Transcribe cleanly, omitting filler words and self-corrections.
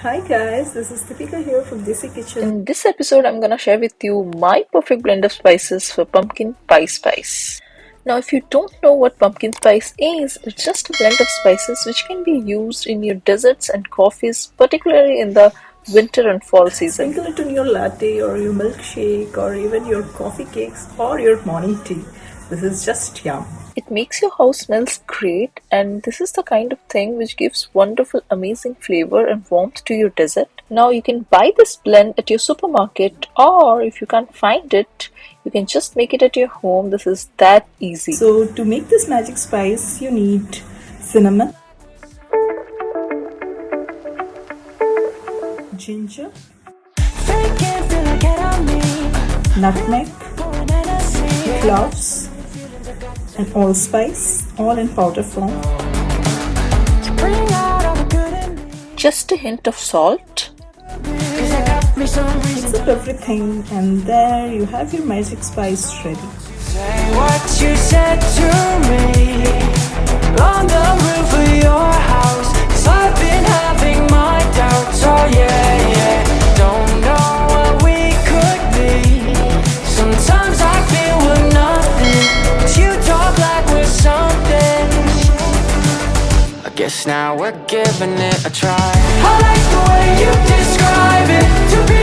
Hi guys, this is Deepika here from Deesee Kitchen. In this episode, I'm gonna share with you my perfect blend of spices for pumpkin pie spice. Now, if you don't know what pumpkin spice is, it's just a blend of spices which can be used in your desserts and coffees, particularly in the winter and fall season. Sprinkle it on your latte or your milkshake or even your coffee cakes or your morning tea. This is just yum. It makes your house smells great, and this is the kind of thing which gives wonderful, amazing flavor and warmth to your dessert. Now you can buy this blend at your supermarket, or if you can't find it, you can just make it at your home. This is that easy. So to make this magic spice, you need cinnamon, ginger, nutmeg, cloves, and allspice, all in powder form. Just a hint of salt. Mix up everything and there you have your magic spice ready. Say what you said to me on the roof of your house, 'cause I've been having my doubts, oh yeah. Don't know what we could be. Sometimes I feel we're nothing, but you talk like we're something. I guess now we're giving it a try. I like the way you describe it, to be